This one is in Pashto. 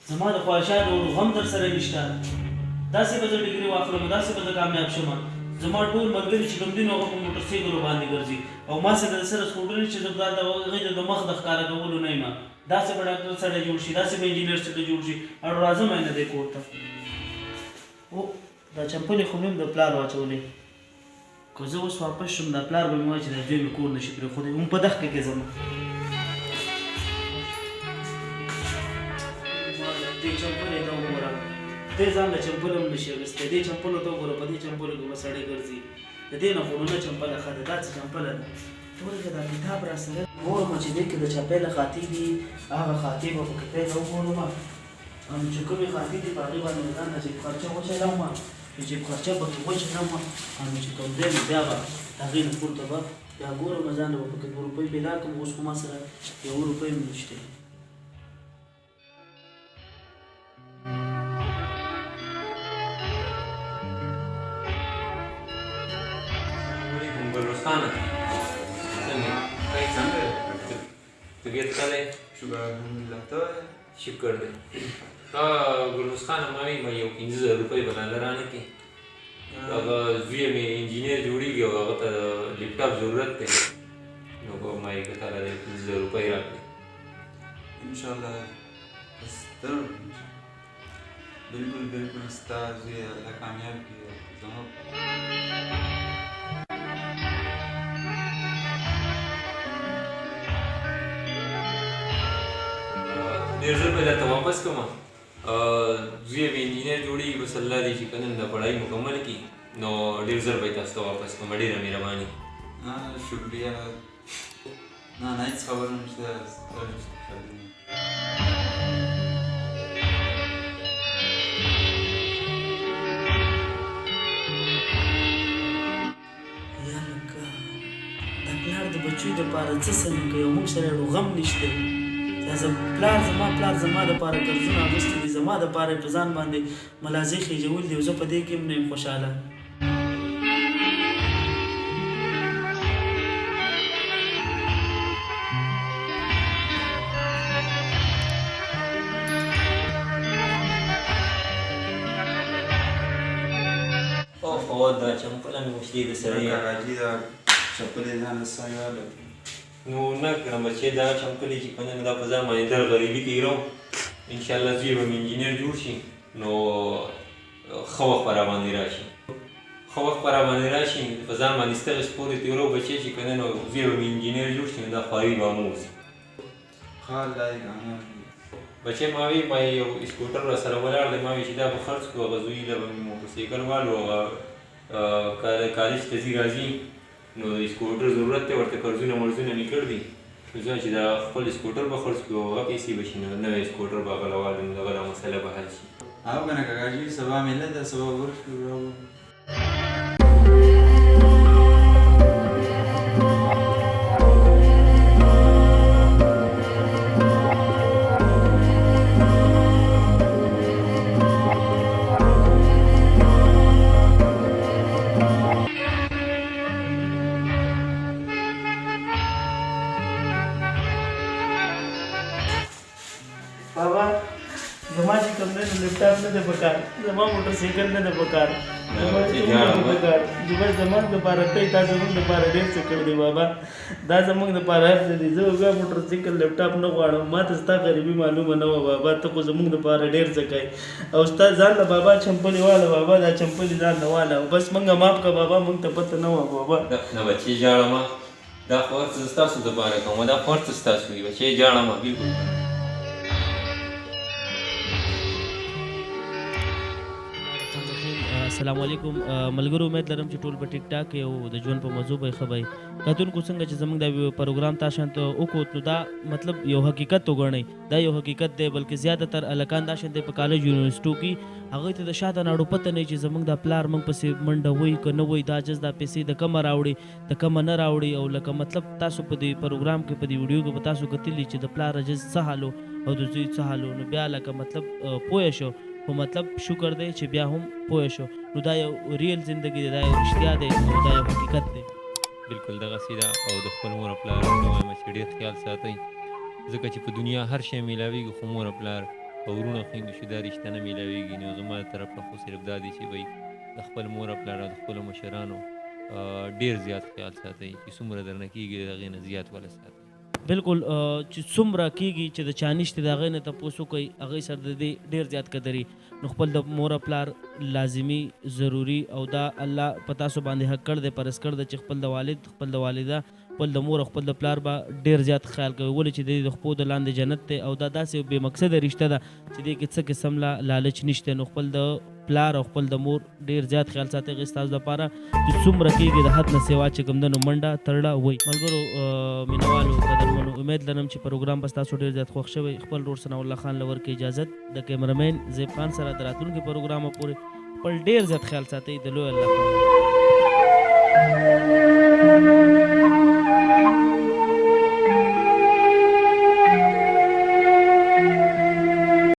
زما د خواهشاتو غم در سره نشته. داسې به زه ډګري واخلم، داسې به زه کامیاب شم. زما ټول ملګري چې کوم دي نو هغه په موټرسایکلو باندې ګرځي او ما سره د سره سکوټر چې زه دا د هغې د مخ د ښکاره کولو نه یم. داسې به ډاکټر سړی جوړ شي، داسې به انجینر سړی جوړ شي. اړو راځم نه دی کور ته. او دا چمپلې خو مې هم د پلار واچولې. که زه اوس واپس شم دا پلار به مې وایي چې دا زوی مې کور نه شي پرېښودی. هم په دښته کې ځم. دې چمپلې ته وګوره، دې ځان له چمپل هم نشي اخیستی. دې چمپلو ته وګوره، په دې چمپلو کې به سړی ګرځي. د دې نه خو نو نه چمپله ښه ده، دا څه چمپله ده. ته ولکه دا کتاب را سره ګورم چې دې کې د چا پیله خاطي دي، هغه خاطي به پکې پیله وګورم. چې کومې خاطي دي په هغې باندې مې ځان ته جیب خرچه وچلوم، چې جیب خرچه پکې وچلوم. چې کوم ځای مې بیا به د هغې نه پورته به بیا ګورم ځان له به پکې 2 روپۍ پیدا کړم. اوس خو ما سره 1 روپۍ هم نشته. Gulruskhana, طبیعت ښه دی؟ شکر الحمدلله. ته شکر دی. ګلرخسخانه ما وایي ما یو 15,000 روپۍ به راله رانه کړي. هغه زوی مې انجینر جوړېږي او هغه ته د لیپټاپ ضرورت دی، نو ما یې که تا له 15,000 روپۍ راکړي. انشاءالله ته بالکل بالکل ستا زوی الله کامیاب کړي. زما ډېر ژر به درته واپس کړم. زوی مې انجینر جوړېږي، بس الله دې چې که نن دا پړهایي مکمل کړي نو ډېر ژر به یې تاسو ته واپس کړم. ډېره مهرباني. شکریه. نه نه هېڅ خبره نشته. یا لکه دا پلار د بچوی دپاره څه څنګه کوي او موږ سره یې غم نشته. پلار زما دپاره قرضونه اخیستي دي، زما دپاره یې په ځان باندې ملازې خېجولي دي او زه په دې کې هم نه یم خوشحاله. اوه دا چمپله مې وشتې د سړی کاکاجي دا چپلې ځان له سایواله نو نه کړم بچې دا چمپلې چې که نه دا په ځان باندې در غریبي تېروم. انشاءالله زوی به مې انجینر جوړ شي نو ښه وخت به راباندې راشي. ښه وخت به راباندې راشي په ځان باندې ستغې سپورې تېرو بچې چې که نه نو زوی به مې انجینر جوړ شي نو دا خواري به هم وځي. ښه الله دې کامیاب کړي. بچې ما وی ما یو سکوټر را سره ولاړ دی، ما وی چې دا به خرڅ کړو. هغه زوی له به مې موټرسایکل والو هغه کالج ته ځي راځي نو د سکوټر ضرورت دی، ورته قرضونه مرضونه مې کړ دي. نو زه چې دا خپل سکوټر به خرڅ کړو هغه پیسې به شي نو نوی سکوټر به هغه له والو نو دغه دا مسله به حل شي. او که نه کاکاجي سبا مېله ده، سبا ورشو راوړو. بابا زما چې کوم دی نو لیپټاپ نه دی پکار، زما موټرسایکل نه دی پکار، زما څه نه دی پکار. جبر زموږ دپاره ته تا زموږ دپاره ډېر څه کړی دی بابا. دا زموږ دپاره هر څه دي. زه بیا موټرسایکل لیپټاپ نه غواړم. ما ته ستا غریبي معلومه نه وه بابا. ته خو زموږ دپاره ډېر څه کوې او ستا ځان له بابا چمپلې واله بابا، دا چمپلې ځان له واله او بس موږ معاف کړه بابا. موږ ته پته نه وه بابا. نه بچې ژاړه مه، دا خو هر څه ستاسو دپاره کوم، دا خو هر څه ستاسو وي. بچې ژاړه مه بلکل. السلام علیکم ملګرو، امید لرم چې ټول په ټیک ټاک او د ژوند په موضوع به ښه وي. کتونکو څنګه چې زموږ دا پروګرام تاسو شانته وکړو نو دا مطلب یو حقیقت وګڼئ. دا یو حقیقت دی، بلکې زیاتره هلکان دا شانته په کالج یونیورسټو کې هغوی ته د شاته ناړو پته نه وي چې زموږ دا پلار موږ پسې منډه وایي که نه وایي، دا جز دا پیسې د کومه راوړي د کومه نه راوړي. او لکه مطلب تاسو په دې پروګرام کې په دې ویډیو کې به تاسو کتلي چې د پلار جز څه حال او د زوی څه حال نو بیا لکه مطلب پوه شو خو مطلب شکر دی چې بیا هم پوه شو. نو دا یو ریل زندگی دی، دا یو رښتیا دی او دا یو حقیقت دی. بلکل دغسې ده او د خپل مور او پلار ورته وایم چې ډېر خیال ساتئ، ځکه چې په دنیا هر شی میلاویږي خو مور او پلار او وروڼه خویندو چې دا رشته نه میلاویږي، نو زما د طرف نه خو صرف دا دی چې وایي د خپل مور او پلار او د خپلو مشرانو ډېر زیات خیال ساتئ چې څومره درنه کېږي د هغې نه زیات وله ساتئ. بالکل چې څومره کېږي چې د چا نشته د هغې نه تپوس وکړئ، هغې سره د دې ډېر زیات قدري. نو خپل د مور او پلار لازمي ضروري او دا الله په تاسو باندې حق کړی دی، فرض کړی دی چې خپل د والد، خپل د والده، خپل د مور او خپل د پلار به ډېر زیات خیال کوي، ولې چې د دې د خپو د لاندې جنت دی او دا داسې بې مقصده رشته ده چې دې کې څه قسم لالچ نشته. نو خپل د پلار او خپل د مور ډېر زیات خیال ساتئ. هغې ستاسو دپاره چې څومره کېږي د حد نه سوا چې کوم ده نو منډه ترړه وایي. ملګرو مینوالو قدرمنو، امید لرم چې پروګرام به ستاسو ډېر زیات خوښ شوی. خپل ورور ثناء الله خان له ورکړئ اجازت، د کیمرمین زیب خان سره د راتلونکي پروګرامه پورې خپل ډېر زیات خیال ساتئ. د لوی الله